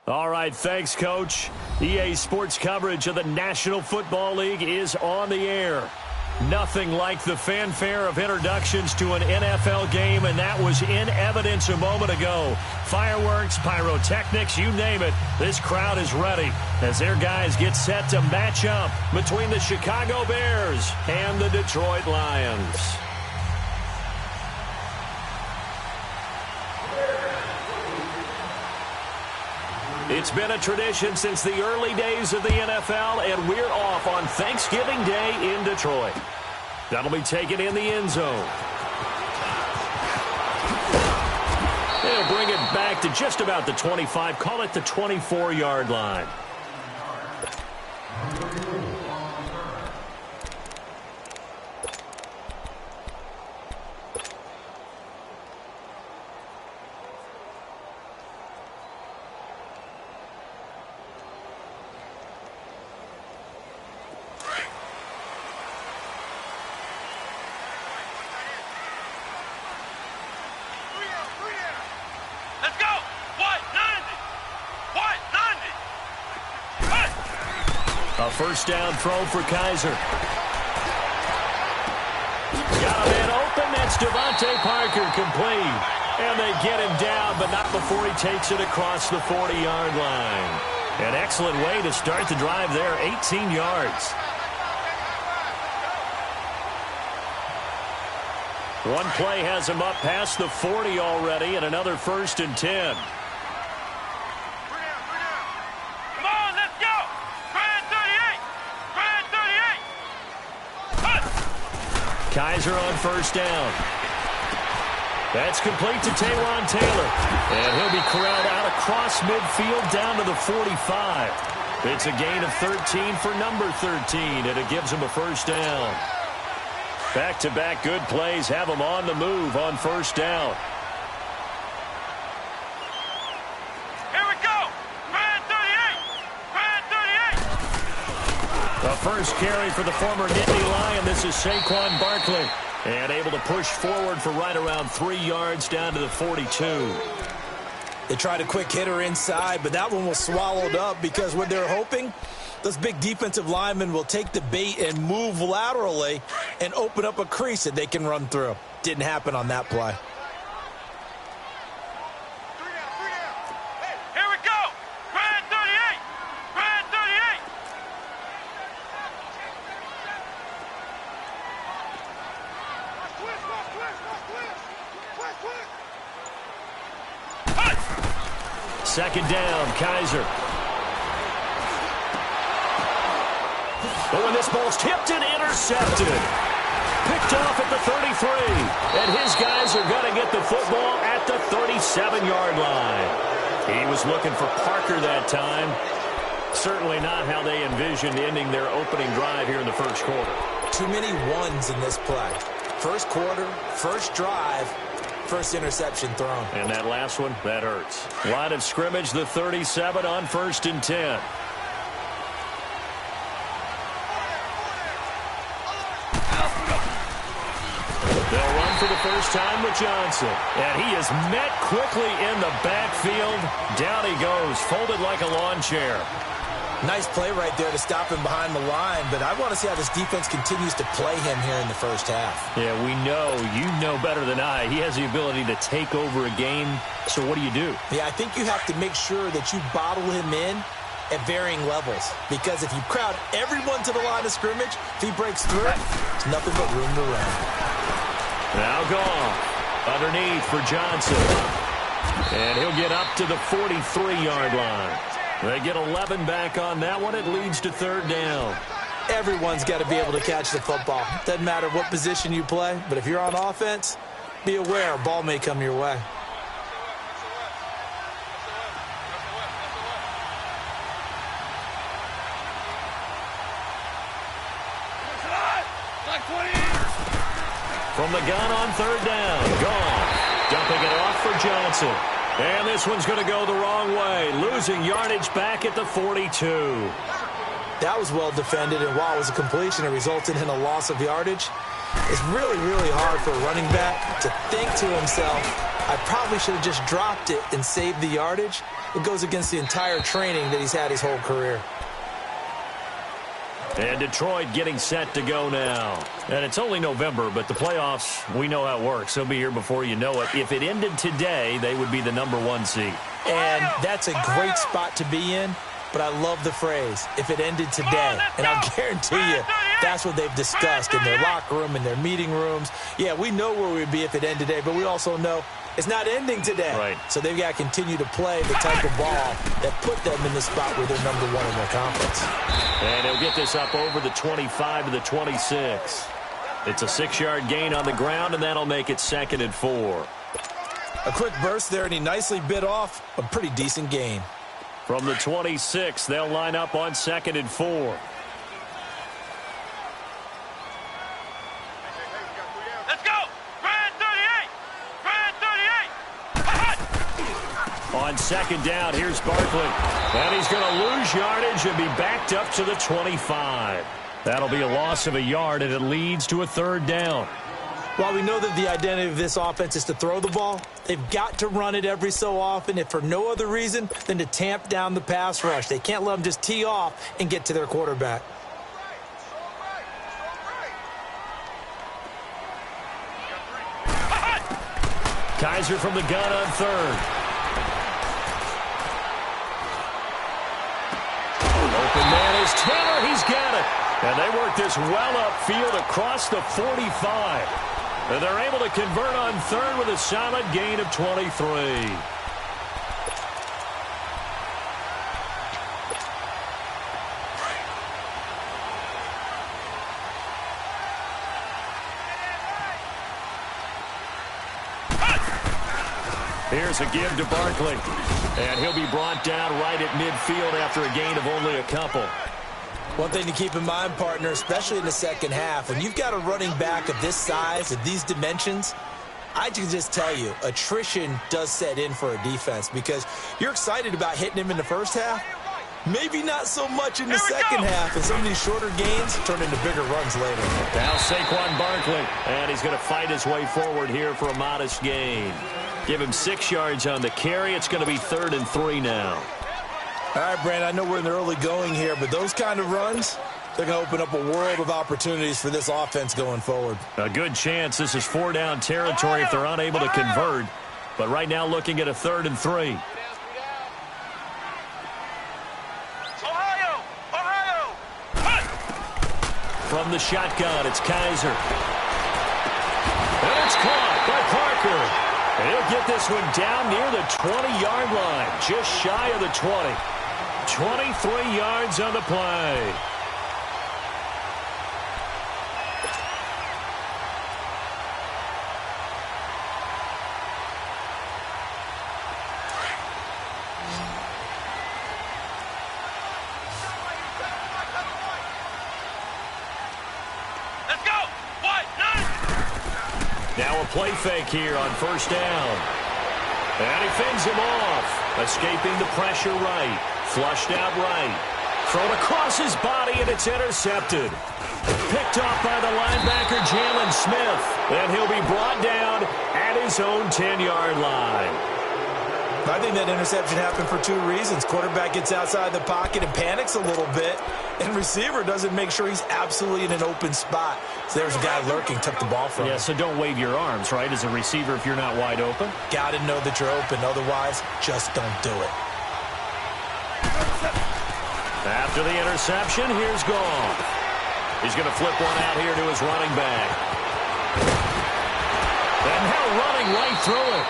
All right, thanks, Coach. EA Sports coverage of the National Football League is on the air. Nothing like the fanfare of introductions to an NFL game, and that was in evidence a moment ago. Fireworks, pyrotechnics, you name it. This crowd is ready as their guys get set to match up between the Chicago Bears and the Detroit Lions. It's been a tradition since the early days of the NFL, and we're off on Thanksgiving Day in Detroit. That'll be taken in the end zone. They'll bring it back to just about the 25, call it the 24-yard line. A first down throw for Kaiser. Got a man open. That's Devontae Parker complete. And they get him down, but not before he takes it across the 40-yard line. An excellent way to start the drive there, 18 yards. One play has him up past the 40 already, and another 1st and 10. Kaiser on first down. That's complete to Taywan Taylor. And he'll be corralled out across midfield down to the 45. It's a gain of 13 for number 13, and it gives him a first down. Back-to-back good plays have him on the move on first down. The first carry for the former Nittany Lion. This is Saquon Barkley. And able to push forward for right around 3 yards down to the 42. They tried a quick hitter inside, but that one was swallowed up because what they're hoping, those big defensive linemen will take the bait and move laterally and open up a crease that they can run through. Didn't happen on that play. Second down, Kaiser. But when this ball's tipped and intercepted. Picked off at the 33. And his guys are going to get the football at the 37-yard line. He was looking for Parker that time. Certainly not how they envisioned ending their opening drive here in the first quarter. Too many ones in this play. First quarter, first drive. First interception thrown. And that last one, that hurts. Line of scrimmage, the 37 on 1st and 10. They'll run for the first time with Johnson. And he is met quickly in the backfield. Down he goes, folded like a lawn chair. Nice play right there to stop him behind the line, but I want to see how this defense continues to play him here in the first half. Yeah, we know. You know better than I. He has the ability to take over a game. So what do? Yeah, I think you have to make sure that you bottle him in at varying levels, because if you crowd everyone to the line of scrimmage, if he breaks through, it's nothing but room to run. Now gone. Underneath for Johnson. And he'll get up to the 43-yard line. They get 11 back on that one. It leads to third down. Everyone's got to be able to catch the football. Doesn't matter what position you play, but if you're on offense, be aware a ball may come your way. From the gun on third down. Gone. Dumping it off for Johnson. And this one's going to go the wrong way. Losing yardage back at the 42. That was well defended, and while it was a completion, it resulted in a loss of yardage. It's really, really hard for a running back to think to himself, I probably should have just dropped it and saved the yardage. It goes against the entire training that he's had his whole career. And Detroit getting set to go now. And it's only November, but the playoffs, we know how it works. They'll be here before you know it. If it ended today, they would be the #1 seed. And that's a great spot to be in, but I love the phrase, if it ended today. And I'll guarantee you, that's what they've discussed in their locker room, in their meeting rooms. Yeah, we know where we'd be if it ended today, but we also know it's not ending today. Right. So they've got to continue to play the type of ball that put them in the spot where they're #1 in their conference. And he'll get this up over the 25 to the 26. It's a 6-yard gain on the ground, and that'll make it 2nd and 4. A quick burst there, and he nicely bit off a pretty decent gain. From the 26, they'll line up on 2nd and 4. Let's go! Grand 38! Grand 38! On 2nd down, here's Barkley. And he's going to lose yardage and be backed up to the 25. That'll be a loss of a yard, and it leads to a 3rd down. While we know that the identity of this offense is to throw the ball, they've got to run it every so often, if for no other reason than to tamp down the pass rush. They can't let them just tee off and get to their quarterback. Kaiser from the gun on 3rd. Open man is Taylor. He's got it. And they work this well upfield across the 45. And they're able to convert on 3rd with a solid gain of 23. Here's a give to Barkley. And he'll be brought down right at midfield after a gain of only a couple. One thing to keep in mind, partner, especially in the second half, when you've got a running back of this size, of these dimensions, I can just tell you, attrition does set in for a defense because you're excited about hitting him in the first half. Maybe not so much in the second half, and some of these shorter gains turn into bigger runs later. Now Saquon Barkley, and he's going to fight his way forward here for a modest gain. Give him 6 yards on the carry. It's going to be 3rd and 3 now. All right, Brandon, I know we're in the early going here, but those kind of runs, they're going to open up a world of opportunities for this offense going forward. A good chance this is 4-down territory if they're unable to convert. But right now looking at a 3rd and 3. Ohio! From the shotgun, it's Kaiser. And it's caught by Parker. And he'll get this one down near the 20-yard line, just shy of the 20. 23 yards on the play. Let's go! What? None! Now a play fake here on 1st down. And he fends him off, escaping the pressure right. Flushed out right. Thrown across his body, and it's intercepted. Picked off by the linebacker, Jalen Smith. And he'll be brought down at his own 10-yard line. I think that interception happened for 2 reasons. Quarterback gets outside the pocket and panics a little bit, and receiver doesn't make sure he's absolutely in an open spot. So there's a guy lurking, took the ball from him. Yeah, so don't wave your arms, right, as a receiver if you're not wide open. Got to know that you're open. Otherwise, just don't do it. After the interception, here's Goff. He's going to flip one out here to his running back. And now running right through it.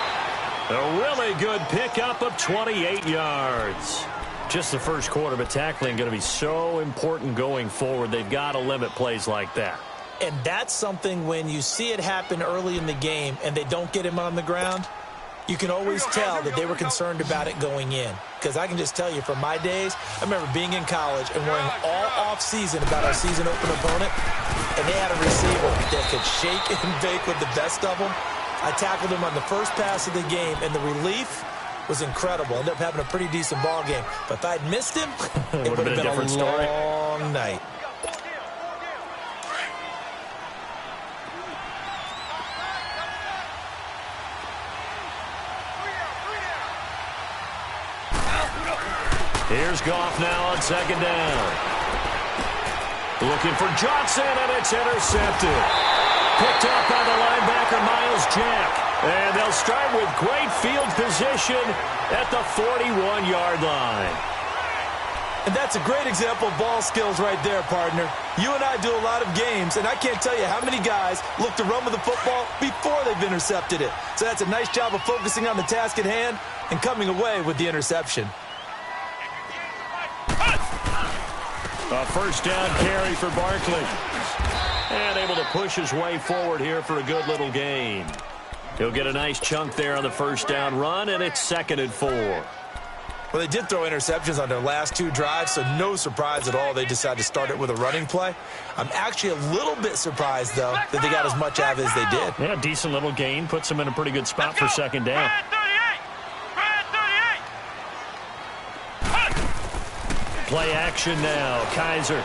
A really good pickup of 28 yards. Just the first quarter, but tackling going to be so important going forward. They've got to limit plays like that. And that's something when you see it happen early in the game and they don't get him on the ground, you can always tell that they were concerned about it going in. Because I can just tell you from my days, I remember being in college and worrying all off-season about our season open opponent, and they had a receiver that could shake and bake with the best of them. I tackled him on the first pass of the game, and the relief was incredible. Ended up having a pretty decent ball game. But if I'd missed him, it would have been a different story. long night. Here's Goff now on second down. Looking for Johnson, and it's intercepted. Picked up by the linebacker, Miles Jack. And they'll start with great field position at the 41-yard line. And that's a great example of ball skills right there, partner. You and I do a lot of games, and I can't tell you how many guys look to run with the football before they've intercepted it. So that's a nice job of focusing on the task at hand and coming away with the interception. A first down carry for Barkley. And able to push his way forward here for a good little gain. He'll get a nice chunk there on the first down run, and it's 2nd and 4. Well, they did throw interceptions on their last 2 drives, so no surprise at all they decided to start it with a running play. I'm actually a little bit surprised, though, that they got as much out of it as they did. Yeah, decent little gain. Puts them in a pretty good spot for second down. Play action now. Kaiser.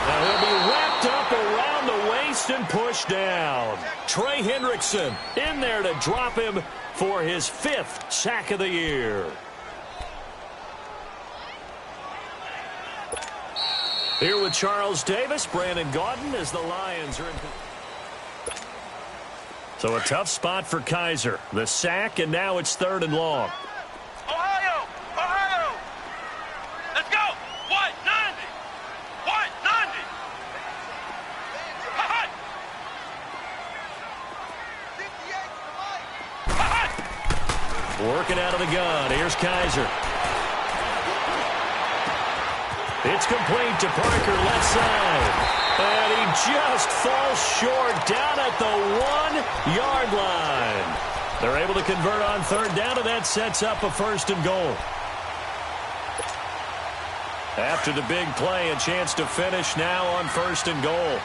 Now he'll be wrapped up around the waist and pushed down. Trey Hendrickson in there to drop him for his 5th sack of the year. Here with Charles Davis, Brandon Gaudin as the Lions are in. So a tough spot for Kaiser. The sack, and now it's 3rd and long. Ohio! Ohio! Let's go! What? 90! What? 90! Ha-ha! Working out of the gun. Here's Kaiser. It's complete to Parker, left side. And he just falls short down at the 1-yard line. They're able to convert on 3rd down, and that sets up a 1st and goal. After the big play, a chance to finish now on 1st and goal.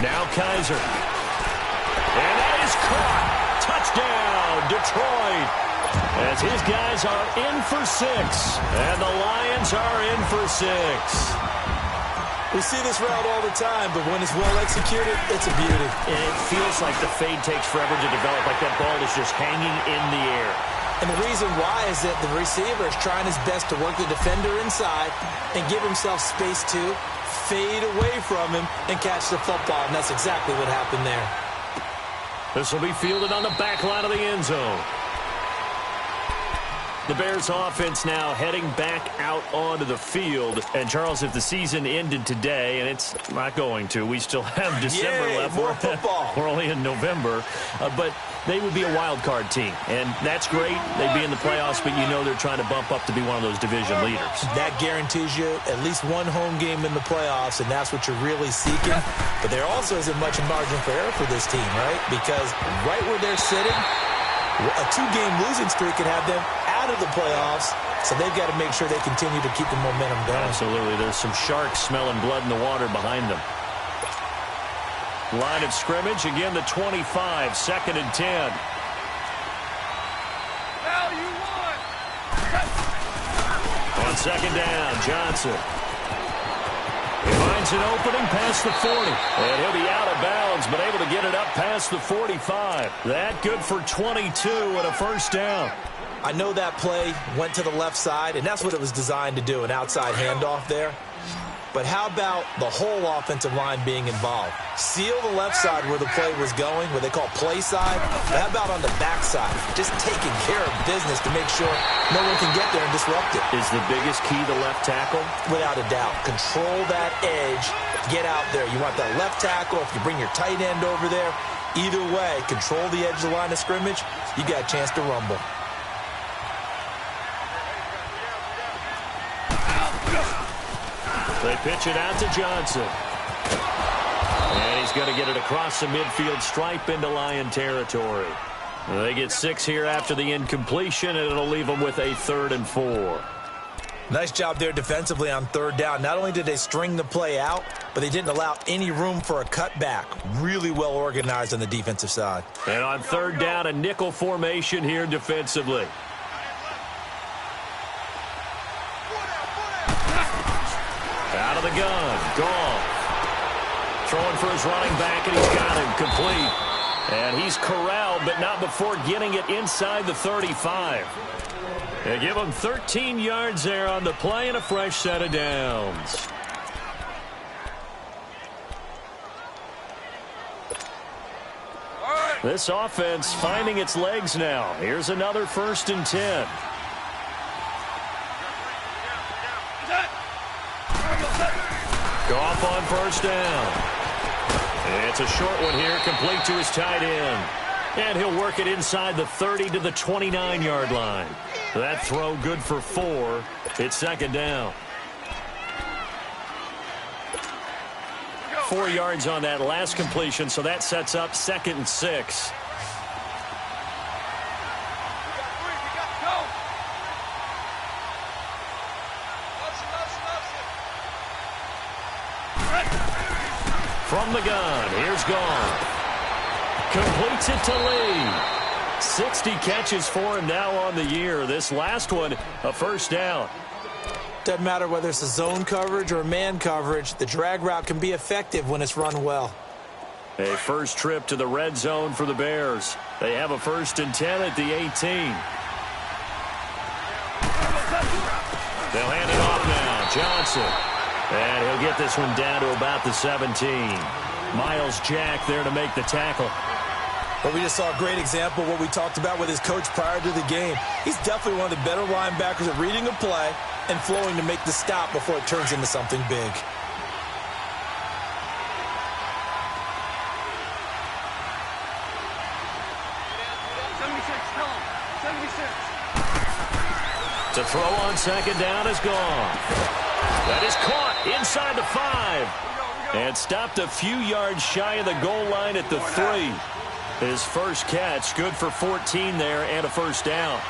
Now Kaiser. And that is caught. Touchdown, Detroit. As his guys are in for 6. And the Lions are in for 6. We see this route all the time, but when it's well executed, it's a beauty. And it feels like the fade takes forever to develop, like that ball is just hanging in the air. And the reason why is that the receiver is trying his best to work the defender inside and give himself space to fade away from him and catch the football, and that's exactly what happened there. This will be fielded on the back line of the end zone. The Bears offense now heading back out onto the field. And, Charles, if the season ended today, and it's not going to, we still have December left. More football. We're only in November. But they would be a wild card team. And that's great. They'd be in the playoffs, but you know they're trying to bump up to be one of those division leaders. That guarantees you at least one home game in the playoffs, and that's what you're really seeking. But there also isn't much margin for error for this team, right? Because right where they're sitting, a 2-game losing streak could have them out of the playoffs, so they've got to make sure they continue to keep the momentum going. Absolutely. There's some sharks smelling blood in the water behind them. Line of scrimmage, again the 25, 2nd and 10. Now you won! On 2nd down, Johnson. He finds an opening past the 40. And he'll be out of bounds, but able to get it up past the 45. That good for 22 and a 1st down. I know that play went to the left side, and that's what it was designed to do, an outside handoff there. But how about the whole offensive line being involved? Seal the left side where the play was going, what they call play side. But how about on the back side? Just taking care of business to make sure no one can get there and disrupt it. Is the biggest key the left tackle? Without a doubt. Control that edge. Get out there. You want that left tackle. If you bring your tight end over there, either way, control the edge of the line of scrimmage, you got a chance to rumble. They pitch it out to Johnson. And he's going to get it across the midfield stripe into Lion territory. They get 6 here after the incompletion, and it'll leave them with a 3rd and 4. Nice job there defensively on third down. Not only did they string the play out, but they didn't allow any room for a cutback. Really well organized on the defensive side. And on third down, a nickel formation here defensively. Out of the gun, Goff. Throwing for his running back, and he's got him complete. And he's corralled, but not before getting it inside the 35. They give him 13 yards there on the play and a fresh set of downs. This offense finding its legs now. Here's another 1st and 10. Goff on 1st down. It's a short one here, complete to his tight end. And he'll work it inside the 30 to the 29-yard line. That throw good for 4. It's 2nd down. 4 yards on that last completion, so that sets up 2nd and 6. From the gun, here's Goff. Completes it to Lee. 60 catches for him now on the year. This last one, a 1st down. Doesn't matter whether it's a zone coverage or man coverage. The drag route can be effective when it's run well. A first trip to the red zone for the Bears. They have a 1st and 10 at the 18. They'll hand it off now. Johnson. And he'll get this one down to about the 17. Miles Jack there to make the tackle. Well, we just saw a great example of what we talked about with his coach prior to the game. He's definitely one of the better linebackers at reading a play and flowing to make the stop before it turns into something big. To throw on 2nd down is gone. That is caught inside the 5. And stopped a few yards shy of the goal line at the 3. His first catch, good for 14 there and a 1st down.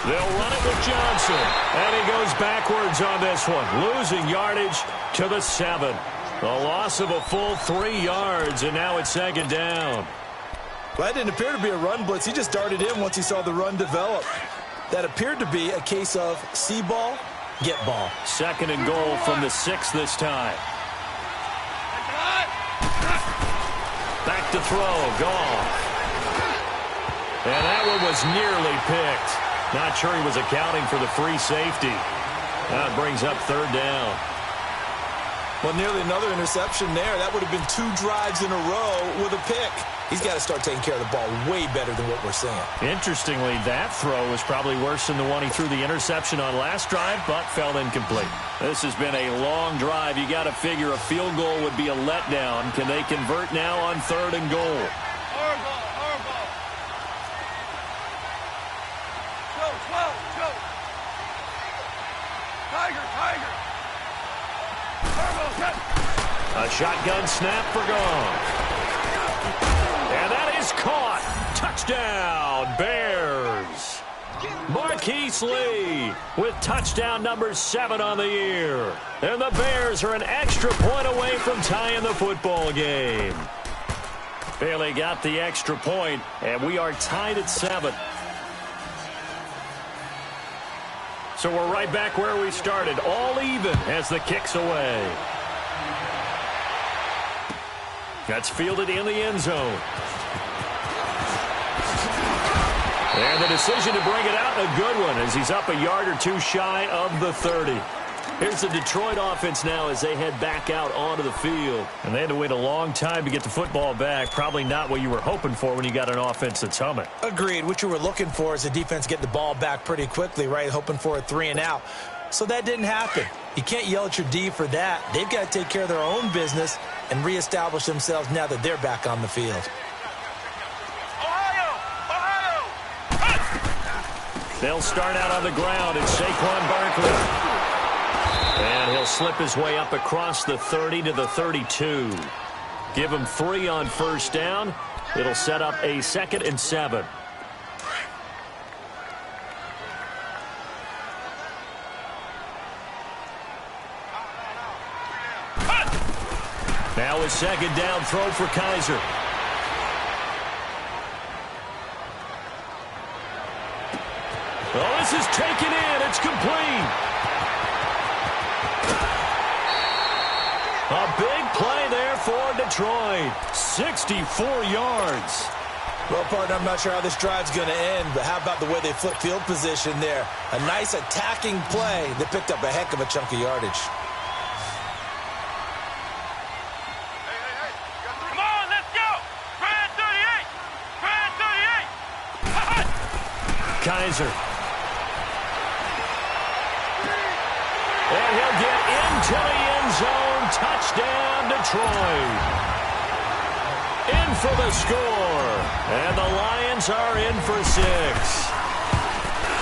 They'll run it with Johnson. And he goes backwards on this one, losing yardage to the 7. A loss of a full 3 yards, and now it's 2nd down. Well, that didn't appear to be a run blitz. He just darted in once he saw the run develop. That appeared to be a case of see ball, get ball. 2nd and goal from the 6 this time. Back to throw, Goff. And that one was nearly picked. Not sure he was accounting for the free safety. That brings up 3rd down. Well, nearly another interception there. That would have been 2 drives in a row with a pick. He's got to start taking care of the ball way better than what we're seeing. Interestingly, that throw was probably worse than the one he threw the interception on last drive, but fell incomplete. This has been a long drive. You got to figure a field goal would be a letdown. Can they convert now on 3rd and goal? A shotgun snap for Goff. And that is caught. Touchdown, Bears. Marquise Lee with touchdown number 7 on the year. And the Bears are an extra point away from tying the football game. Bailey got the extra point, and we are tied at 7. So we're right back where we started, all even as the kick's away. That's fielded in the end zone. And the decision to bring it out, a good one, as he's up a yard or 2 shy of the 30. Here's the Detroit offense now as they head back out onto the field. And they had to wait a long time to get the football back. Probably not what you were hoping for when you got an offense that's humming. Agreed. What you were looking for is the defense get the ball back pretty quickly, right? Hoping for a 3 and out. So that didn't happen. You can't yell at your D for that. They've got to take care of their own business and reestablish themselves now that they're back on the field. They'll start out on the ground. It's Saquon Barkley. And he'll slip his way up across the 30 to the 32. Give him 3 on 1st down. It'll set up a 2nd and 7. Now a second down throw for Kaiser. Oh, this is taken in. It's complete. A big play there for Detroit. 64 yards. Well, partner, I'm not sure how this drive's going to end, but how about the way they flip field position there? A nice attacking play that picked up a heck of a chunk of yardage. Come on, let's go! Brand 38! Brand 38! Kaiser. And he'll get into the end zone. Touchdown, Detroit. In for the score. And the Lions are in for 6.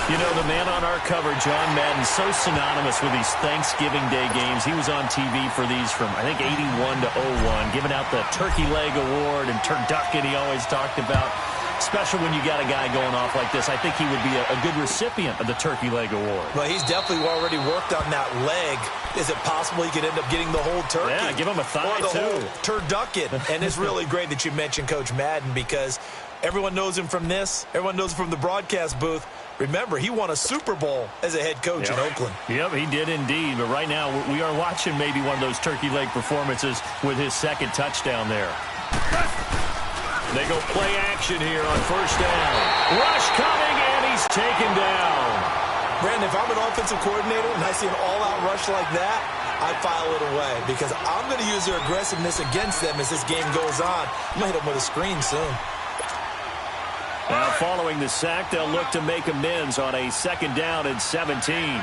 You know, the man on our cover, John Madden, so synonymous with these Thanksgiving Day games. He was on TV for these from, I think, 81 to 01, giving out the Turkey Leg Award and turducken he always talked about. Especially when you got a guy going off like this. I think he would be a good recipient of the Turkey Leg Award. Well, he's definitely already worked on that leg. Is it possible he could end up getting the whole turkey? Yeah, give him a thigh, or the too. whole turducken. And it's really great that you mentioned Coach Madden because everyone knows him from this. Everyone knows him from the broadcast booth. Remember, he won a Super Bowl as a head coach in Oakland. Yep, he did indeed. But right now, we are watching maybe one of those turkey leg performances with his second touchdown there. They go play action here on first down. Rush coming, and he's taken down. Brandon, if I'm an offensive coordinator and I see an all-out rush like that, I file it away because I'm going to use their aggressiveness against them as this game goes on. I'm going to hit them with a screen soon. Now, following the sack, they'll look to make amends on a second down and 17.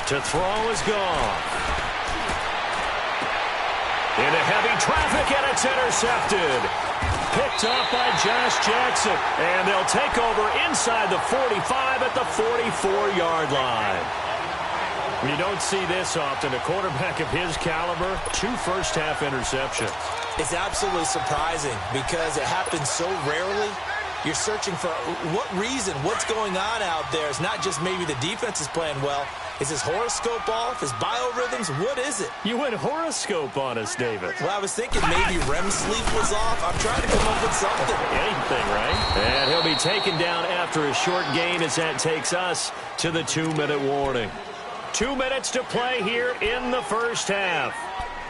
To throw is gone. Into heavy traffic, and it's intercepted. Picked up by Josh Jackson. And they'll take over inside the 45 at the 44-yard line. You don't see this often. A quarterback of his caliber, 2 first-half interceptions. It's absolutely surprising because it happens so rarely. You're searching for what reason, what's going on out there. It's not just maybe the defense is playing well. Is his horoscope off? His biorhythms? What is it? You went horoscope on us, David. Well, I was thinking maybe REM sleep was off. I'm trying to come up with something. Anything, right? And he'll be taken down after a short gain as that takes us to the 2-minute warning. 2 minutes to play here in the first half.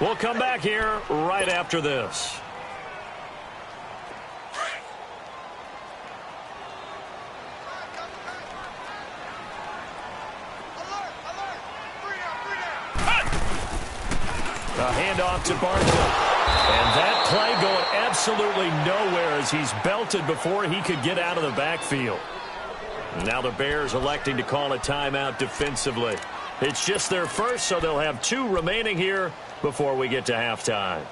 We'll come back here right after this. A handoff to Barkley. And that play going absolutely nowhere as he's belted before he could get out of the backfield. Now the Bears electing to call a timeout defensively. It's just their first, so they'll have 2 remaining here before we get to halftime.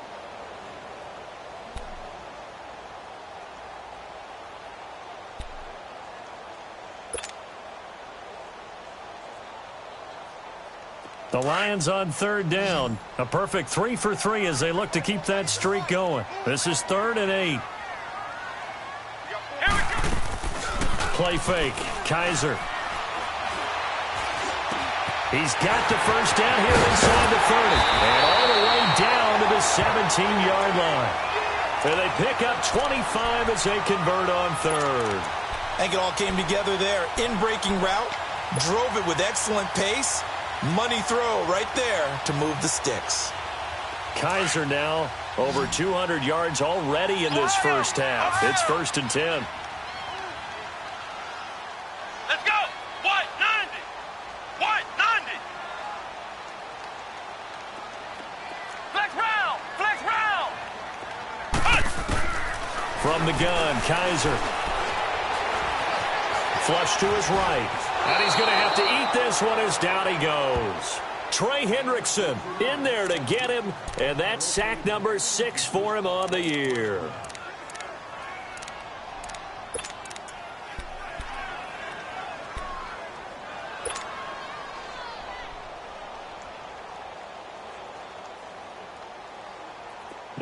The Lions on third down. A perfect 3 for 3 as they look to keep that streak going. This is 3rd and 8. Play fake. Kaiser. He's got the first down here inside the 30. And all the way down to the 17-yard line. And they pick up 25 as they convert on 3rd. I think it all came together there. In-breaking route. Drove it with excellent pace. Money throw right there to move the sticks. Kaiser now over 200 yards already in this first half. It's 1st and 10. Let's go! White 90! White 90! Flex round! Flex round! From the gun, Kaiser. Flush to his right. And he's going to have to eat this one as down he goes. Trey Hendrickson in there to get him, and that's sack number 6 for him on the year.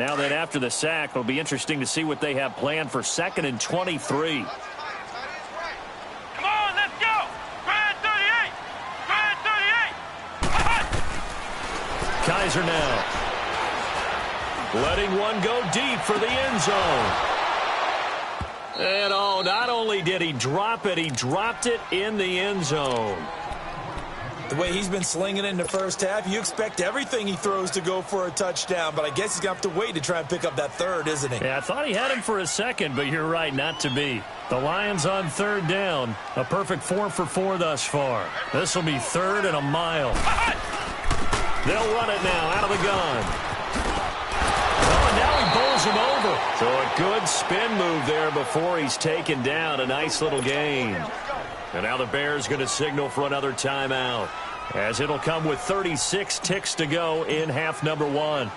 Now then, after the sack, it'll be interesting to see what they have planned for 2nd and 23. Come on, let's go. Grand 38. Grand 38. Kaiser now. Letting one go deep for the end zone. And not only did he drop it, he dropped it in the end zone. The way he's been slinging it in the first half, you expect everything he throws to go for a touchdown, but I guess he's going to have to wait to try and pick up that third, isn't he? Yeah, I thought he had him for a second, but you're right, not to be. The Lions on 3rd down. A perfect 4 for 4 thus far. This will be 3rd and a mile. They'll run it now out of the gun. Oh, and now he bowls him over. So a good spin move there before he's taken down. A nice little gain. And now the Bears going to signal for another timeout, as it'll come with 36 ticks to go in half number 1.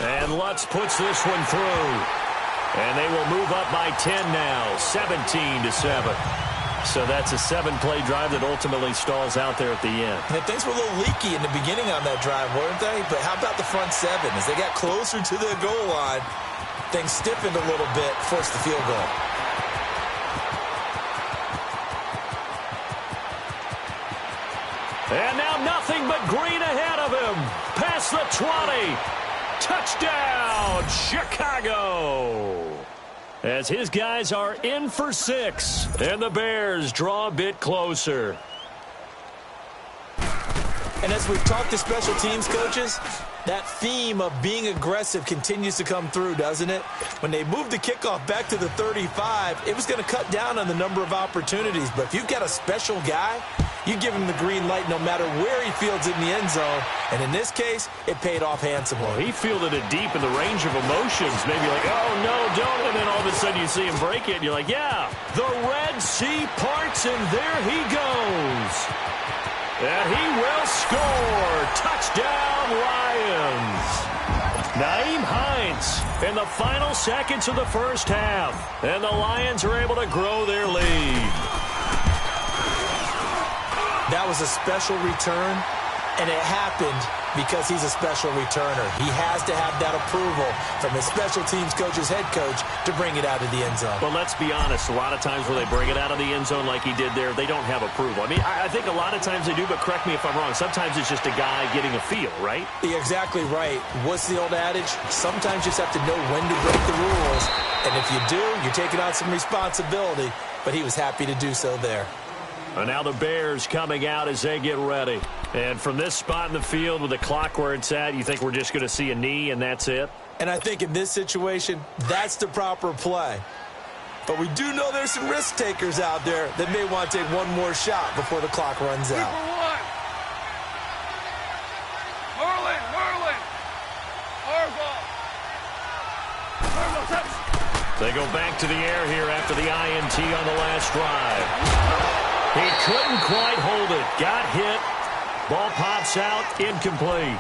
And Lutz puts this one through. And they will move up by 10 now, 17-7. So that's a 7-play drive that ultimately stalls out there at the end. And things were a little leaky in the beginning on that drive, weren't they? But how about the front 7? As they got closer to the goal line, things stiffened a little bit, forced the field goal. And now nothing but green ahead of him. Past the 20. Touchdown, Chicago. As his guys are in for 6. And the Bears draw a bit closer. And as we've talked to special teams coaches, that theme of being aggressive continues to come through, doesn't it? When they moved the kickoff back to the 35, it was going to cut down on the number of opportunities. But if you've got a special guy, you give him the green light no matter where he fields it in the end zone. And in this case, it paid off handsomely. Well, he fielded it deep in the range of emotions. Maybe like, oh, no, don't. And then all of a sudden you see him break it. And you're like, yeah, the Red Sea parts, and there he goes. And he will score. Touchdown, Lions. Nyheim Hines in the final seconds of the first half. And the Lions are able to grow their lead. That was a special return, and it happened because he's a special returner. He has to have that approval from his special teams coach's head coach to bring it out of the end zone. But let's be honest, a lot of times when they bring it out of the end zone like he did there, they don't have approval. I mean, I think a lot of times they do, but correct me if I'm wrong. Sometimes it's just a guy getting a feel, right? You're exactly right. What's the old adage? Sometimes you just have to know when to break the rules, and if you do, you're taking on some responsibility, but he was happy to do so there. And now the Bears coming out as they get ready. And from this spot in the field with the clock where it's at, you think we're just going to see a knee and that's it? And I think in this situation, that's the proper play. But we do know there's some risk takers out there that may want to take one more shot before the clock runs out. Merlin. They go back to the air here after the INT on the last drive. He couldn't quite hold it. Got hit. Ball pops out. Incomplete.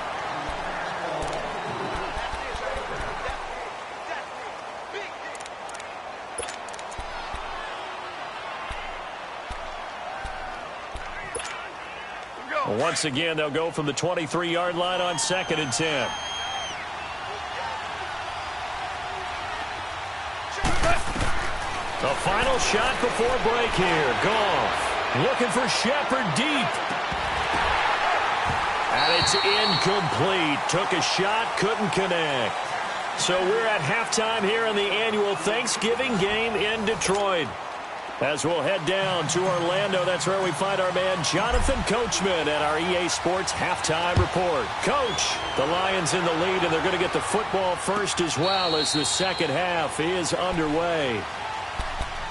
Well, once again, they'll go from the 23-yard line on 2nd and 10. The final shot before break here. Goff looking for Shepard deep. And it's incomplete. Took a shot, couldn't connect. So we're at halftime here in the annual Thanksgiving game in Detroit. As we'll head down to Orlando, that's where we find our man Jonathan Coachman at our EA Sports Halftime Report. Coach, the Lions in the lead, and they're going to get the football first as well as the second half is underway.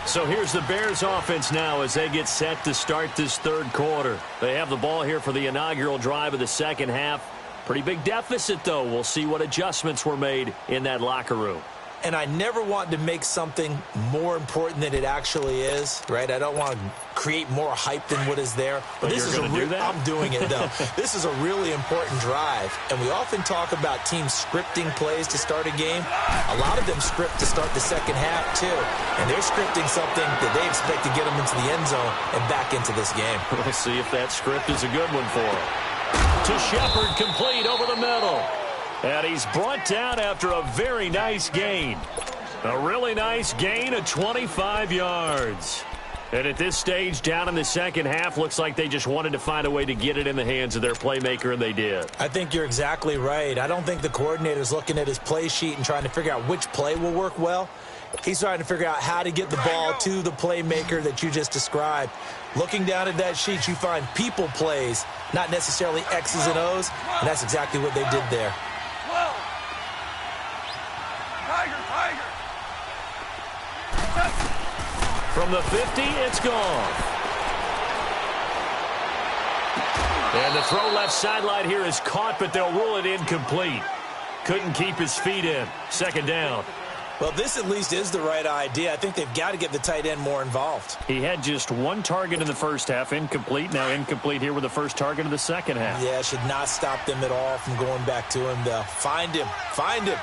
So here's the Bears offense now as they get set to start this third quarter. They have the ball here for the inaugural drive of the second half. Pretty big deficit, though. We'll see what adjustments were made in that locker room. And I never want to make something more important than it actually is, right? I don't want to create more hype than what is there. But this is I'm doing it, though. This is a really important drive. And we often talk about teams scripting plays to start a game. A lot of them script to start the second half, too. And they're scripting something that they expect to get them into the end zone and back into this game. We'll see if that script is a good one for them. To Shepard, complete over the middle. And he's brought down after a very nice gain. A really nice gain of 25 yards. And at this stage, down in the second half, looks like they just wanted to find a way to get it in the hands of their playmaker, and they did. I think you're exactly right. I don't think the coordinator's looking at his play sheet and trying to figure out which play will work well. He's trying to figure out how to get the ball to the playmaker that you just described. Looking down at that sheet, you find people plays, not necessarily X's and O's, and that's exactly what they did there. From the 50, it's gone. And the throw left sideline here is caught, but they'll rule it incomplete. Couldn't keep his feet in. Second down. Well, this at least is the right idea. I think they've got to get the tight end more involved. He had just one target in the first half, incomplete. Now incomplete here with the first target of the second half. Yeah, should not stop them at all from going back to him, though. Find him. Find him.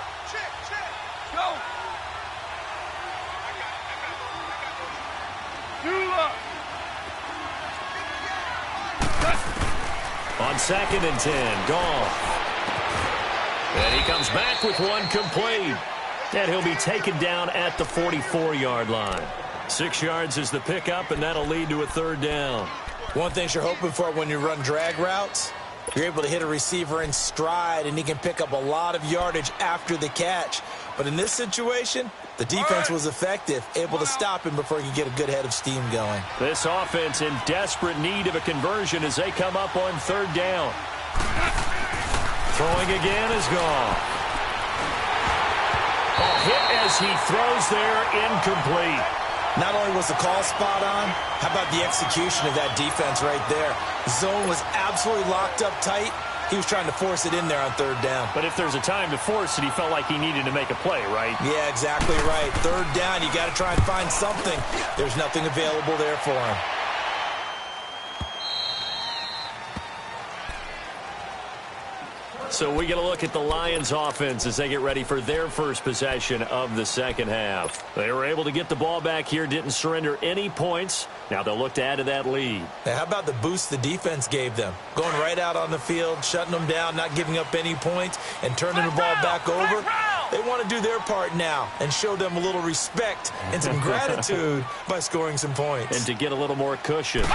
Go. On 2nd and 10, Goff. And he comes back with one complete. And he'll be taken down at the 44-yard line. 6 yards is the pickup, and that'll lead to a third down. One thing you're hoping for when you run drag routes, you're able to hit a receiver in stride, and he can pick up a lot of yardage after the catch. But in this situation, the defense was effective, able to stop him before he could get a good head of steam going. This offense in desperate need of a conversion as they come up on third down. Throwing again is Goff. Hit as he throws there, incomplete. Not only was the call spot on, how about the execution of that defense right there? Zone was absolutely locked up tight. He was trying to force it in there on third down. But if there's a time to force it, he felt like he needed to make a play, right? Yeah, exactly right. Third down, you got to try and find something. There's nothing available there for him. So we get a look at the Lions offense as they get ready for their first possession of the second half. They were able to get the ball back here, didn't surrender any points. Now they'll look to add to that lead. Now, how about the boost the defense gave them? Going right out on the field, shutting them down, not giving up any points, and turning the ball back over. They want to do their part now and show them a little respect and some gratitude by scoring some points. And to get a little more cushion.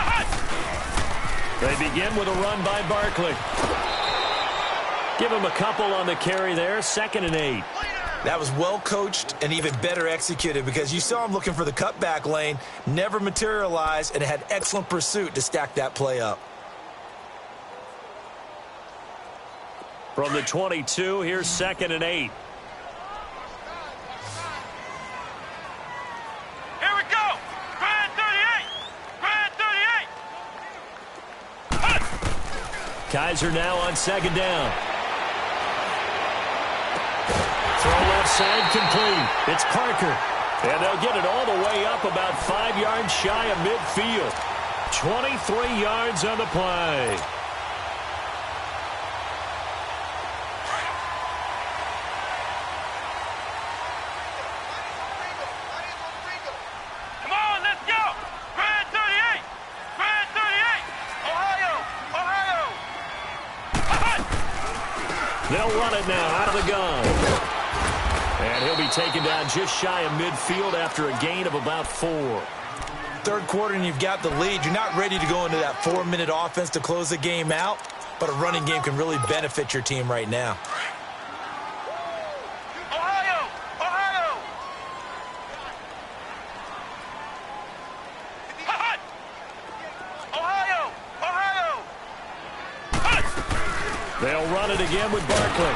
They begin with a run by Barkley. Give him a couple on the carry there. 2nd and 8. That was well coached and even better executed because you saw him looking for the cutback lane, never materialized, and had excellent pursuit to stack that play up. From the 22, here's 2nd and 8. Here we go. Grand 38. Grand 38. Kaiser now on 2nd down. Throw left side complete. It's Parker. And they'll get it all the way up about 5 yards shy of midfield. 23 yards on the play. Come on, let's go. Grand 38. Grand 38. Ohio. They'll run it now out of the gun. And he'll be taken down just shy of midfield after a gain of about 4. Third quarter and you've got the lead. You're not ready to go into that 4-minute offense to close the game out, but a running game can really benefit your team right now. Ohio. They'll run it again with Barkley.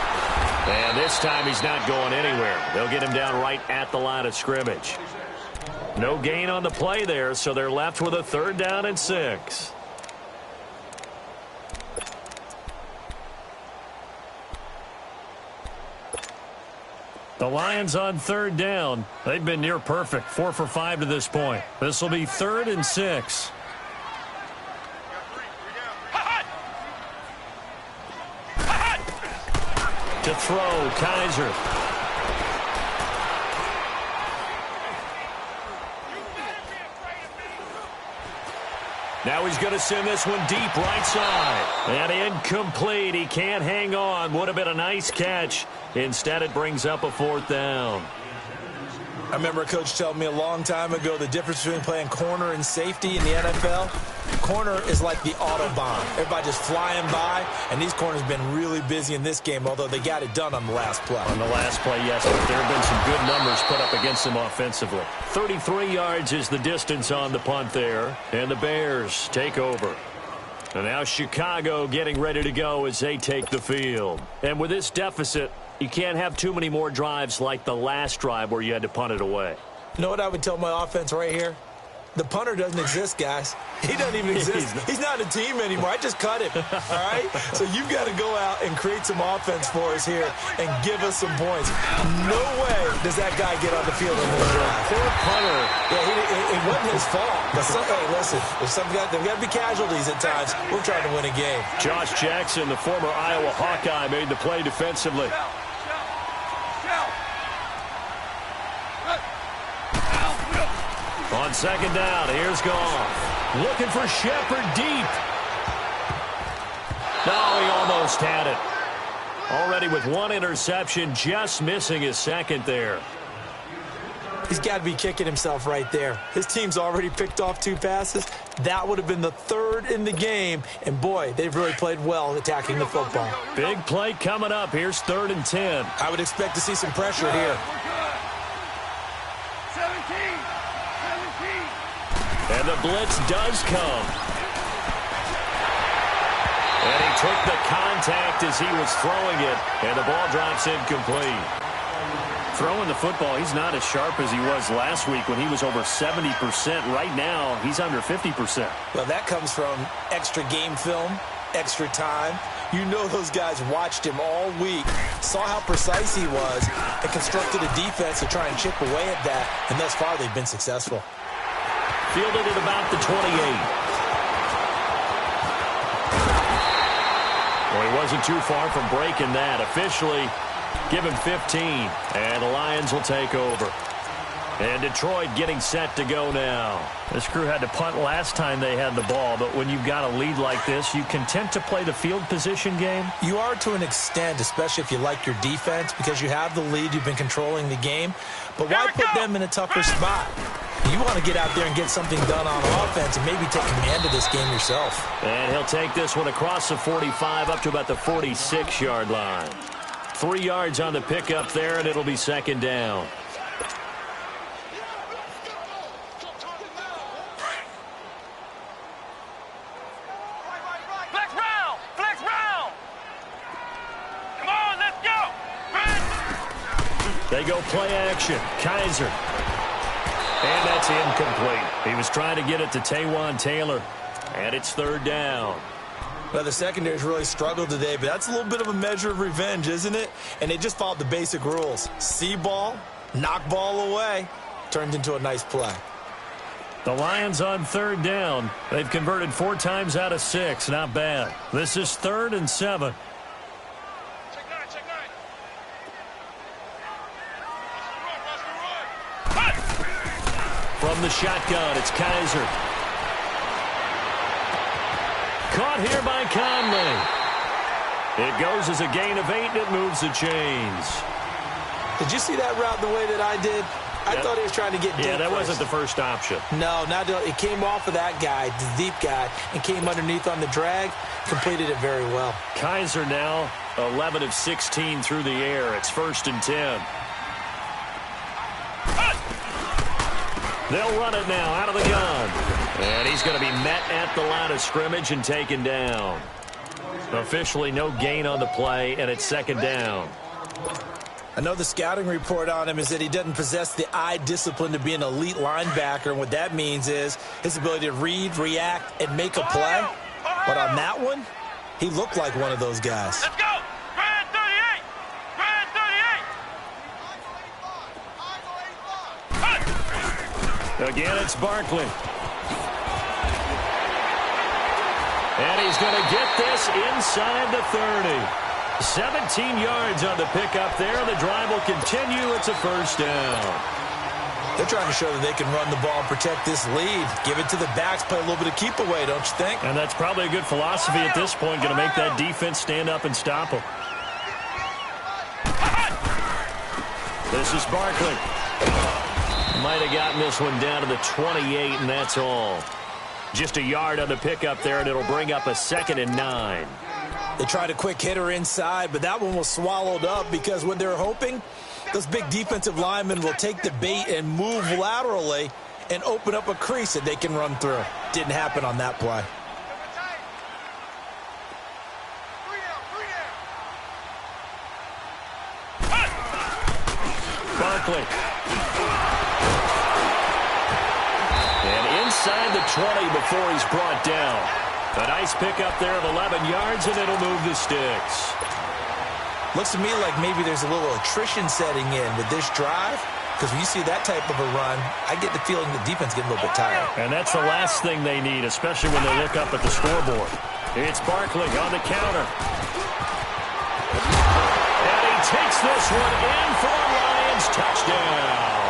And this time he's not going anywhere. They'll get him down right at the line of scrimmage. No gain on the play there, so they're left with a 3rd down and 6. The Lions on 3rd down. They've been near perfect, 4 for 5 to this point. This will be 3rd and 6. To throw, Kaiser. Now he's going to send this one deep right side. And incomplete. He can't hang on. Would have been a nice catch. Instead, it brings up a 4th down. I remember a coach telling me a long time ago the difference between playing corner and safety in the NFL. Corner is like the Autobahn. Everybody just flying by, and these corners have been really busy in this game, although they got it done on the last play. On the last play, yes, but there have been some good numbers put up against them offensively. 33 yards is the distance on the punt there, and the Bears take over. And now Chicago getting ready to go as they take the field. And with this deficit, you can't have too many more drives like the last drive where you had to punt it away. You know what I would tell my offense right here? The punter doesn't exist, guys. He doesn't even exist. He's not a team anymore. I just cut him, all right? So you've got to go out and create some offense for us here and give us some points. No way does that guy get on the field on this drive. Poor punter. Yeah, it wasn't his fault. But hey, listen, there's got to be casualties at times. We're trying to win a game. Josh Jackson, the former Iowa Hawkeye, made the play defensively. On 2nd down, here's Goff. Looking for Shepard deep. No, he almost had it. Already with 1 interception, just missing his 2nd there. He's got to be kicking himself right there. His team's already picked off 2 passes. That would have been the 3rd in the game. And, boy, they've really played well attacking the football. Big play coming up. Here's 3rd and 10. I would expect to see some pressure here. 17. And the blitz does come. And he took the contact as he was throwing it, and the ball drops incomplete. Throwing the football, he's not as sharp as he was last week when he was over 70%. Right now, he's under 50%. Well, that comes from extra game film, extra time. You know those guys watched him all week, saw how precise he was, and constructed a defense to try and chip away at that, and thus far they've been successful. Fielded at about the 28. Well, he wasn't too far from breaking that. Officially, give him 15, and the Lions will take over. And Detroit getting set to go now. This crew had to punt last time they had the ball, but when you've got a lead like this, you content to play the field position game? You are to an extent, especially if you like your defense, because you have the lead, you've been controlling the game. But why put them in a tougher spot? You want to get out there and get something done on offense and maybe take command of this game yourself. And he'll take this one across the 45 up to about the 46-yard line. 3 yards on the pickup there, and it'll be 2nd down. Flex round. Come on, let's go. They go play action. Kaiser. And that's incomplete. He was trying to get it to Taywan Taylor. And it's 3rd down. Well, the secondary's really struggled today, but that's a little bit of a measure of revenge, isn't it? And they just followed the basic rules. See ball, knock ball away. Turned into a nice play. The Lions on 3rd down. They've converted 4 times out of 6. Not bad. This is 3rd and 7. Check 9. From the shotgun, it's Kaiser. Caught here by Conley. It goes as a gain of 8, and it moves the chains. Did you see that route the way that I did? I thought he was trying to get deep. Yeah, that first. wasn't the first option. No, it came off of that guy, the deep guy, and came underneath on the drag. Completed it very well. Kaiser now 11 of 16 through the air. It's 1st and 10. They'll run it now out of the gun. And he's going to be met at the line of scrimmage and taken down. Officially no gain on the play, and it's 2nd down. I know the scouting report on him is that he doesn't possess the eye discipline to be an elite linebacker, and what that means is his ability to read, react, and make a play. But on that one, he looked like one of those guys. Let's go. Brand 38. Brand 38. Again, it's Barkley. And he's going to get this inside the 30. 17 yards on the pickup there. The drive will continue. It's a 1st down. They're trying to show that they can run the ball and protect this lead. Give it to the backs, play a little bit of keep away, don't you think? And that's probably a good philosophy at this point, going to make that defense stand up and stop them. This is Barkley. Might have gotten this one down to the 28, and that's all. Just a yard on the pickup there, and it'll bring up a 2nd and 9. They tried a quick hitter inside, but that one was swallowed up because what they're hoping, those big defensive linemen will take the bait and move laterally and open up a crease that they can run through. Didn't happen on that play. Barkley. And inside the 20 before he's brought down. A nice pickup there of 11 yards, and it'll move the sticks. Looks to me like maybe there's a little attrition setting in with this drive, because when you see that type of a run, I get the feeling the defense getting a little bit tired. And that's the last thing they need, especially when they look up at the scoreboard. It's Barkley on the counter. And he takes this one in for a Lions touchdown.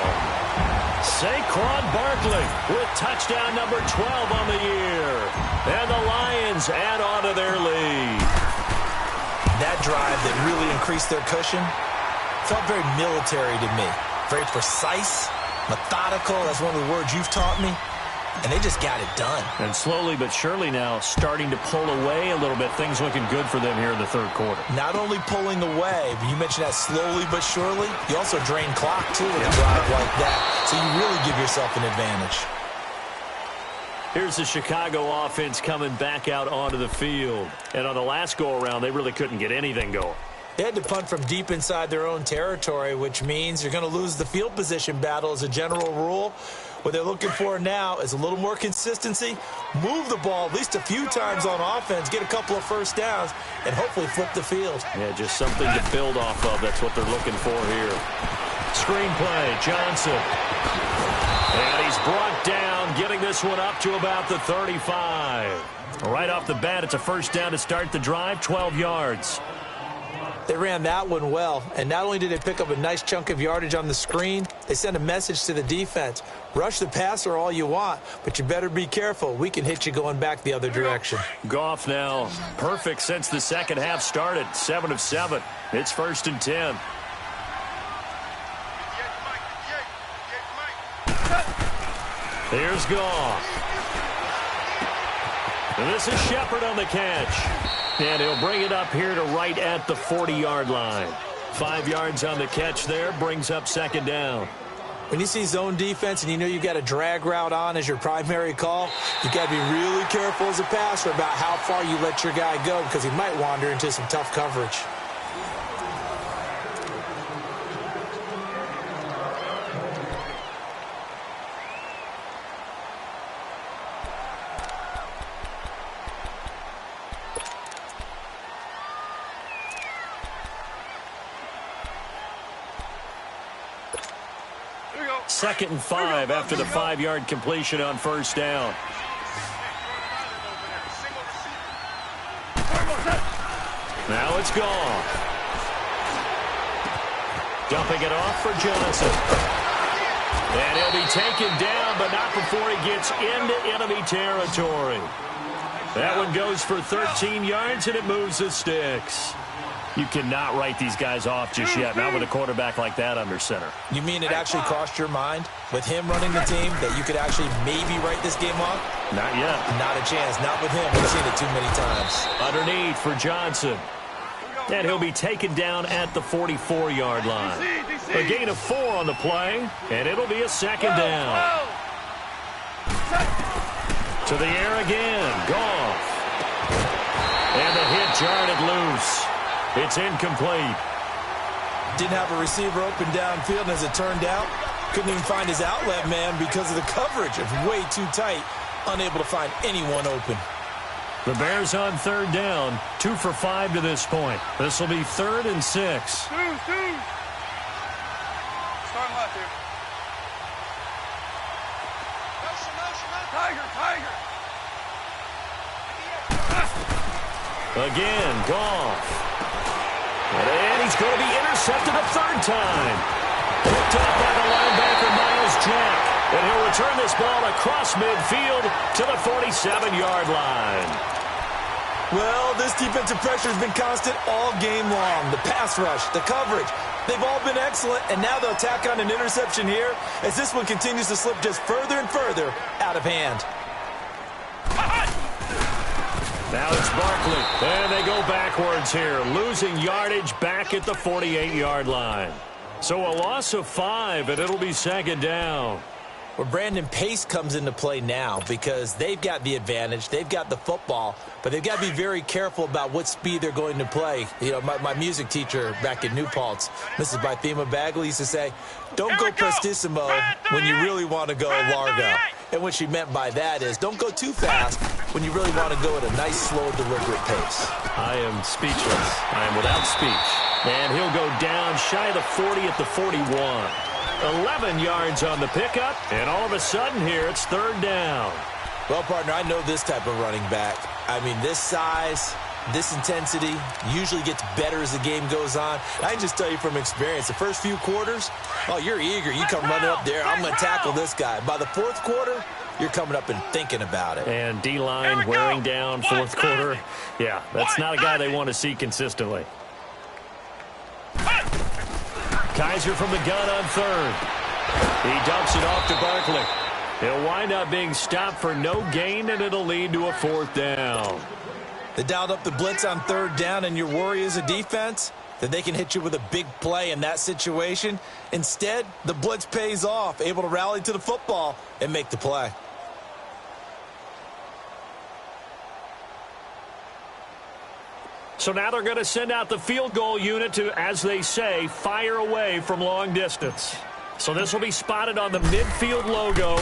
Saquon Barkley with touchdown number 12 on the year. And the Lions add on to their lead. That drive that really increased their cushion felt very military to me. Very precise, methodical. That's one of the words you've taught me. And they just got it done. And slowly but surely now starting to pull away a little bit. Things looking good for them here in the third quarter. Not only pulling away, but you mentioned that slowly but surely. You also drain clock, too, with a drive like that. So you really give yourself an advantage. Here's the Chicago offense coming back out onto the field. And on the last go-around, they really couldn't get anything going. They had to punt from deep inside their own territory, which means you're going to lose the field position battle as a general rule. What they're looking for now is a little more consistency, move the ball at least a few times on offense, get a couple of first downs, and hopefully flip the field. Yeah, just something to build off of. That's what they're looking for here. Screenplay, Johnson. And he's brought down, getting this one up to about the 35. Right off the bat, it's a first down to start the drive, 12 yards. They ran that one well, and not only did they pick up a nice chunk of yardage on the screen, they sent a message to the defense. Rush the passer all you want, but you better be careful. We can hit you going back the other direction. Goff now perfect since the second half started, 7 of 7. It's 1st and 10. Here's Goff. And this is Shepard on the catch. And he'll bring it up here to right at the 40-yard line. 5 yards on the catch there, brings up 2nd down. When you see zone defense and you know you've got a drag route on as your primary call, you've got to be really careful as a passer about how far you let your guy go because he might wander into some tough coverage. Second and 5 after the 5-yard completion on first down. Now it's gone. Dumping it off for Johnson. And he'll be taken down, but not before he gets into enemy territory. That one goes for 13 yards, and it moves the sticks. You cannot write these guys off just yet, not with a quarterback like that under center. You mean it actually crossed your mind with him running the team that you could actually maybe write this game off? Not yet. Not a chance. Not with him. We've seen it too many times. Underneath for Johnson. And he'll be taken down at the 44-yard line. A gain of 4 on the play, and it'll be a 2nd down. To the air again. Goff. And the hit jarred loose. It's incomplete. Didn't have a receiver open downfield, and as it turned out, couldn't even find his outlet man because of the coverage. It was way too tight, unable to find anyone open. The Bears on 3rd down, 2 for 5 to this point. This will be 3rd and 6. Starting left here. Tiger. Again, Goff. And he's going to be intercepted a 3rd time. Picked up by the linebacker, Miles Jack. return this ball across midfield to the 47-yard line. Well, this defensive pressure has been constant all game long. The pass rush, the coverage, they've all been excellent, and now they'll tack on an interception here as this one continues to slip just further and further out of hand. Now it's Barkley, and they go backwards here, losing yardage back at the 48-yard line. So a loss of 5, and it'll be second down. Well, Brandon, pace comes into play now because they've got the advantage. They've got the football, but they've got to be very careful about what speed they're going to play. You know, my music teacher back in New Paltz, Mrs. Bythema Bagley, used to say, don't go prestissimo when you really want to go largo. And what she meant by that is don't go too fast when you really want to go at a nice, slow, deliberate pace. I am speechless. I am without speech. And he'll go down shy of the 40 at the 41. 11 yards on the pickup, and all of a sudden here it's third down. Well, partner, I know this type of running back. I mean, this size, this intensity usually gets better as the game goes on. I can just tell you from experience, the first few quarters, oh, you're eager. You come running up there, I'm going to tackle this guy. By the fourth quarter, you're coming up and thinking about it. And D-line wearing down fourth quarter. Yeah, that's not a guy they want to see consistently. Kaiser from the gun on third. He dumps it off to Barkley. He'll wind up being stopped for no gain, and it'll lead to a fourth down. They dialed up the blitz on third down, and your worry as a defense that they can hit you with a big play in that situation. Instead, the blitz pays off, able to rally to the football and make the play. So now they're going to send out the field goal unit to, as they say, fire away from long distance. So this will be spotted on the midfield logo.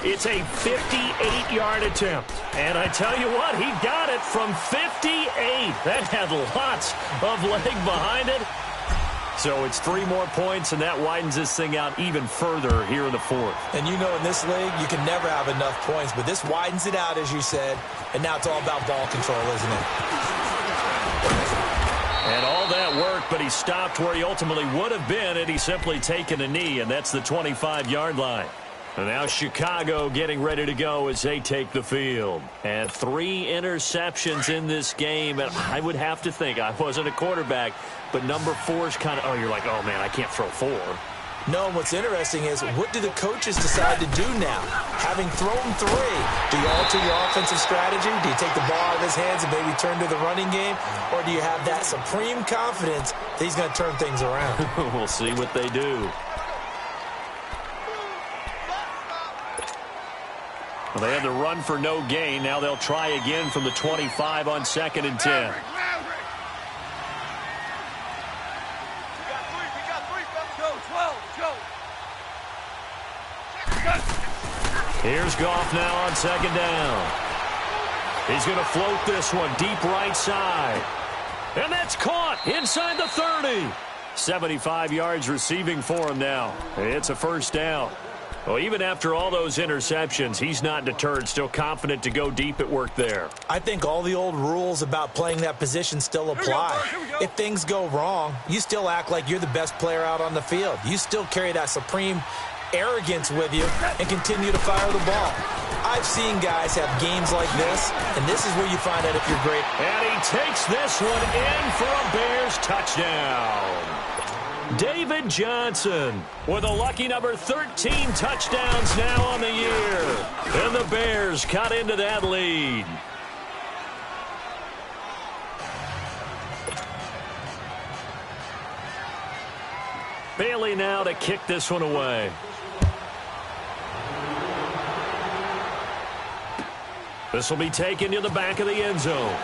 It's a 58-yard attempt. And I tell you what, he got it from 58. That had lots of leg behind it. So it's 3 more points, and that widens this thing out even further here in the fourth. And you know in this league, you can never have enough points, but this widens it out, as you said, and now it's all about ball control, isn't it? And all that work, but he stopped where he ultimately would have been had he simply taken a knee, and that's the 25-yard line. And now Chicago getting ready to go as they take the field. And 3 interceptions in this game, and I would have to think, I wasn't a quarterback, but number 4 is kind of, oh, you're like, oh, man, I can't throw 4. No, what's interesting is what do the coaches decide to do now? Having thrown 3, do you alter your offensive strategy? Do you take the ball out of his hands and maybe turn to the running game? Or do you have that supreme confidence that he's going to turn things around? We'll see what they do. Well, they had the run for no gain. Now they'll try again from the 25 on 2nd and 10. Here's Goff now on 2nd down. He's going to float this one deep right side. And that's caught inside the 30. 75 yards receiving for him now. It's a first down. Well, even after all those interceptions, he's not deterred, still confident to go deep at work there. I think all the old rules about playing that position still apply. If things go wrong, you still act like you're the best player out on the field. You still carry that supreme arrogance with you and continue to fire the ball. I've seen guys have games like this, and this is where you find out if you're great. And he takes this one in for a Bears touchdown. David Johnson with a lucky number 13 touchdowns now on the year. And the Bears cut into that lead. Bailey now to kick this one away. This will be taken to the back of the end zone.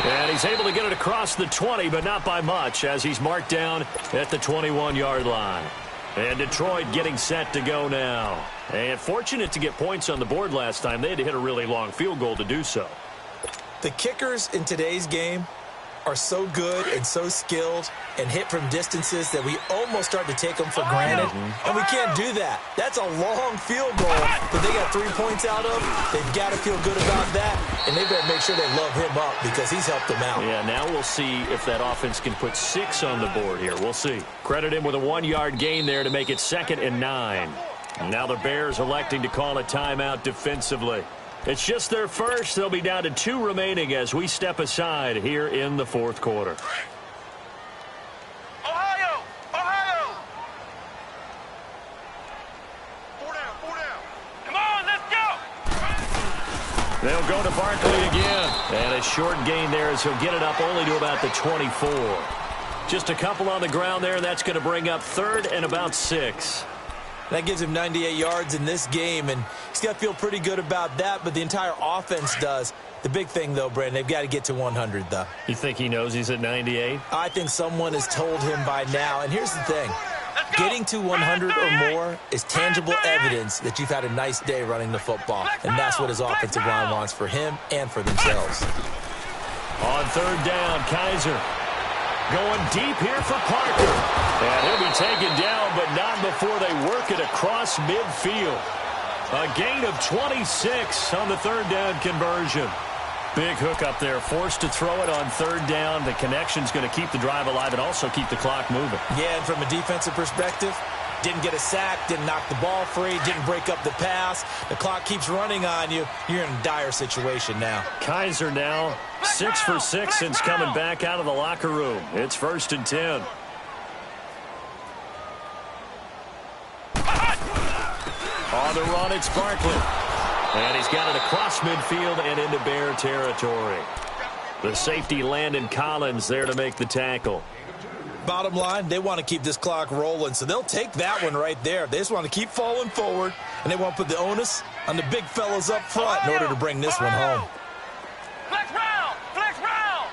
And he's able to get it across the 20, but not by much, as he's marked down at the 21-yard line. And Detroit getting set to go now. And fortunate to get points on the board last time. They had to hit a really long field goal to do so. The kickers in today's game are so good and so skilled and hit from distances that we almost start to take them for granted, and we can't do that. That's a long field goal that they got 3 points out of. They've got to feel good about that, and they better make sure they love him up because he's helped them out. Yeah, now we'll see if that offense can put 6 on the board here. We'll see. Credit him with a 1-yard gain there to make it 2nd and 9. Now the Bears electing to call a timeout defensively. It's just their first. They'll be down to 2 remaining as we step aside here in the 4th quarter. Ohio! Ohio! 4 down, 4 down. Come on, let's go! They'll go to Barkley again. And a short gain there as he'll get it up only to about the 24. Just a couple on the ground there, and that's going to bring up 3rd and about 6. That gives him 98 yards in this game, and he's got to feel pretty good about that, but the entire offense does. The big thing, though, Brandon, they've got to get to 100, though. You think he knows he's at 98? I think someone has told him by now, and here's the thing. Getting to 100 or more is tangible evidence that you've had a nice day running the football, and that's what his offensive line wants for him and for themselves. On 3rd down, Kaiser going deep here for Parker. And he'll be taken down, but not before they work it across midfield. A gain of 26 on the 3rd down conversion. Big hook up there, forced to throw it on 3rd down. The connection's going to keep the drive alive and also keep the clock moving. Yeah, and from a defensive perspective, didn't get a sack, didn't knock the ball free, didn't break up the pass. The clock keeps running on you. You're in a dire situation now. Kaiser now 6 for 6 since coming back out of the locker room. It's 1st and 10. On the run, it's Barkley. And he's got it across midfield and into Bear territory. The safety, Landon Collins, there to make the tackle. Bottom line, they want to keep this clock rolling, so they'll take that one right there. They just want to keep falling forward, and they want to put the onus on the big fellas up front in order to bring this one home. Flex round! Flex round!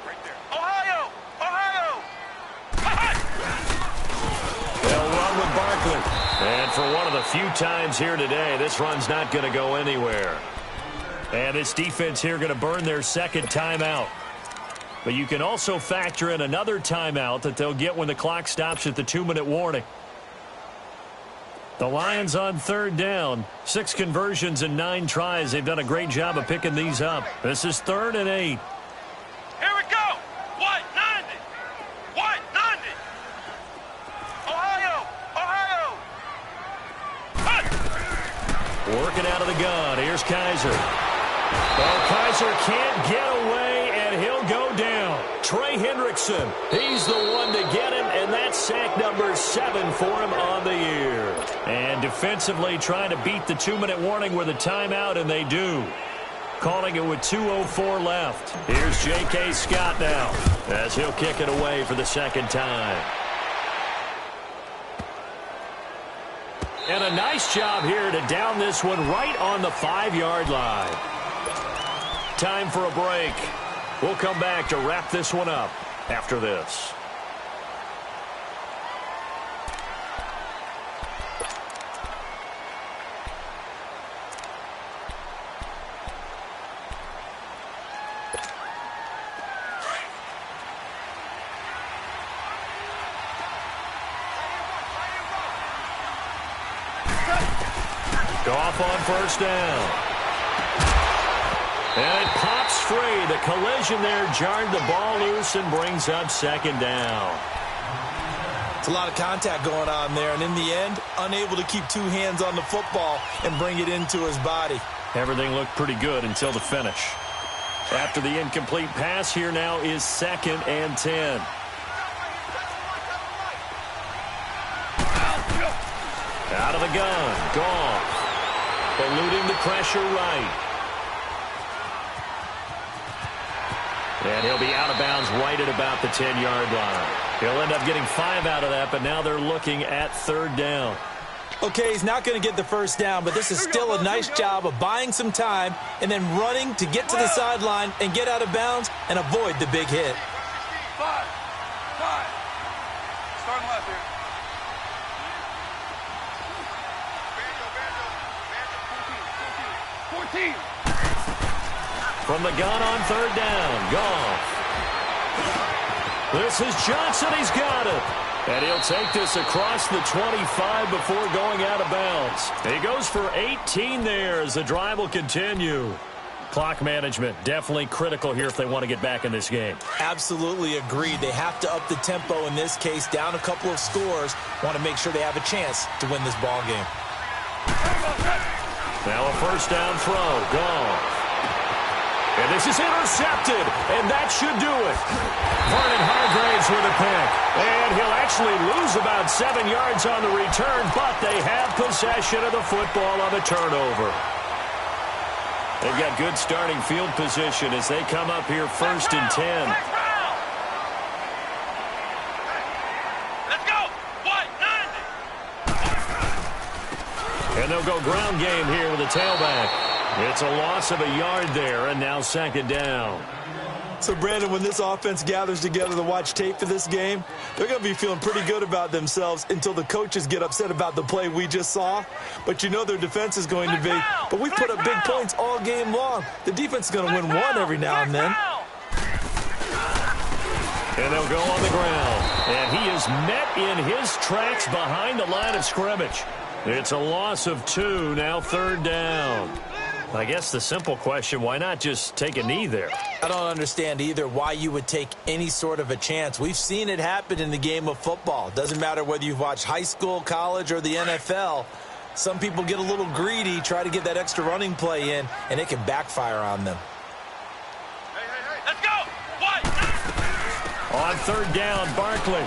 Right there. Ohio! Ohio! They'll run with Barkley. And for one of the few times here today, this run's not going to go anywhere. And this defense here going to burn their 2nd timeout. But you can also factor in another timeout that they'll get when the clock stops at the 2-minute warning. The Lions on 3rd down. 6 conversions and 9 tries. They've done a great job of picking these up. This is 3rd and 8. Here we go! White 90! White 90! Ohio! Ohio! Hey! Working out of the gun. Here's Kaiser. Well, Kaiser can't get away, and he'll go down. Trey Hendrickson, he's the one to get him, and that's sack number 7 for him on the year. And defensively trying to beat the 2-minute warning with a timeout, and they do. Calling it with 2:04 left. Here's J.K. Scott now as he'll kick it away for the 2nd time. And a nice job here to down this one right on the 5-yard line. Time for a break. We'll come back to wrap this one up after this. Goff on 1st down. And it pops free. The collision there jarred the ball loose and brings up 2nd down. It's a lot of contact going on there, and in the end, unable to keep 2 hands on the football and bring it into his body. Everything looked pretty good until the finish. After the incomplete pass, here now is 2nd and 10. Out of the gun, Goff. Eluding the pressure right. And he'll be out of bounds right at about the 10-yard line. He'll end up getting 5 out of that, but now they're looking at 3rd down. Okay, he's not going to get the 1st down, but this is still a nice job of buying some time and then running to get to the sideline and get out of bounds and avoid the big hit. 5. Starting left here. 14. From the gun on third down. Goff. This is Johnson. He's got it. And he'll take this across the 25 before going out of bounds. He goes for 18 there as the drive will continue. Clock management, definitely critical here if they want to get back in this game. Absolutely agreed. They have to up the tempo in this case, down a couple of scores. Want to make sure they have a chance to win this ball game. Now a first down throw. Gone. And this is intercepted, and that should do it. Vernon Hargreaves with a pick. And he'll actually lose about 7 yards on the return, but they have possession of the football on the turnover. They've got good starting field position as they come up here first and 10. Let's go. What? And they'll go ground game here with a tailback. It's a loss of a yard there, and now second down. So, Brandon, when this offense gathers together to watch tape for this game, they're going to be feeling pretty good about themselves until the coaches get upset about the play we just saw. But you know their defense is going to be. But we've put up big points all game long. The defense is going to win one every now and then. And they'll go on the ground. And he is met in his tracks behind the line of scrimmage. It's a loss of 2, now third down. I guess the simple question, why not just take a knee there? I don't understand either why you would take any sort of a chance. We've seen it happen in the game of football. Doesn't matter whether you've watched high school, college, or the NFL. Some people get a little greedy, try to get that extra running play in, and it can backfire on them. Hey. Let's go. What? On third down, Barkley.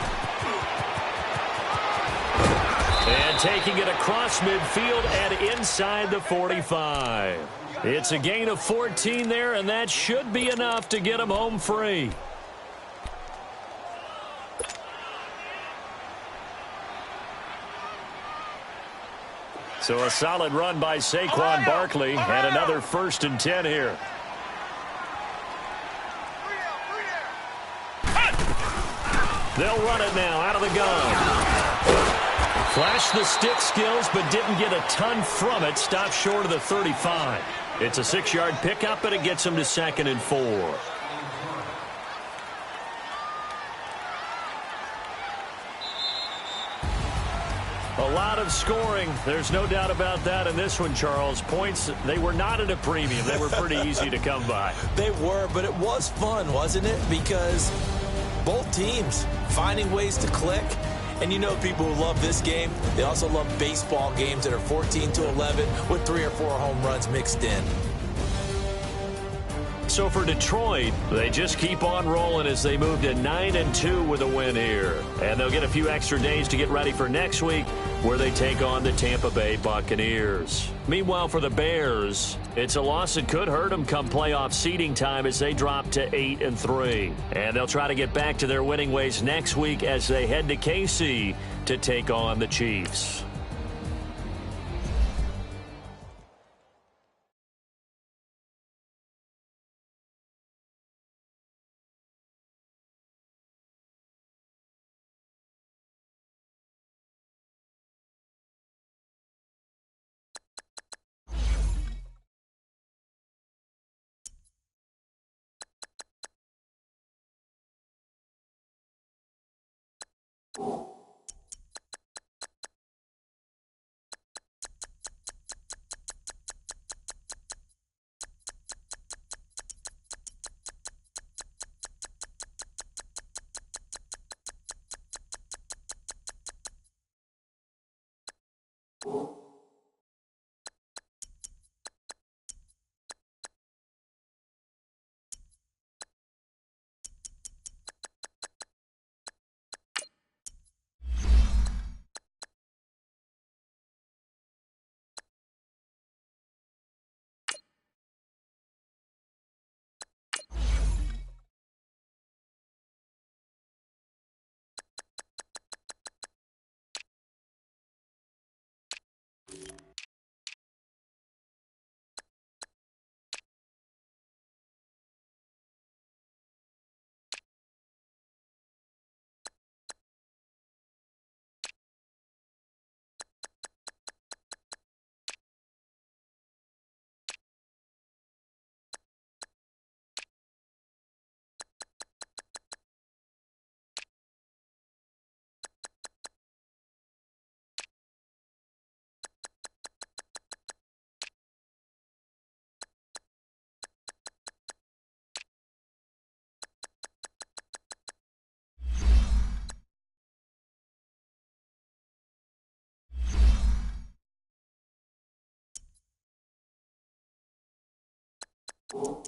And taking it across midfield and inside the 45. It's a gain of 14 there, and that should be enough to get him home free. So a solid run by Saquon Barkley, and another first and 10 here. They'll run it now out of the gun. Flashed the stick skills, but didn't get a ton from it. Stopped short of the 35. It's a 6-yard pickup, and it gets them to 2nd and 4. A lot of scoring. There's no doubt about that in this one, Charles. Points, they were not at a premium. They were pretty easy to come by. They were, but it was fun, wasn't it? Because both teams finding ways to click. And you know people who love this game, they also love baseball games that are 14-11 with 3 or 4 home runs mixed in. So for Detroit, they just keep on rolling as they move to 9-2 with a win here. And they'll get a few extra days to get ready for next week, where they take on the Tampa Bay Buccaneers. Meanwhile, for the Bears, it's a loss that could hurt them come playoff seeding time as they drop to 8-3. And they'll try to get back to their winning ways next week as they head to KC to take on the Chiefs. you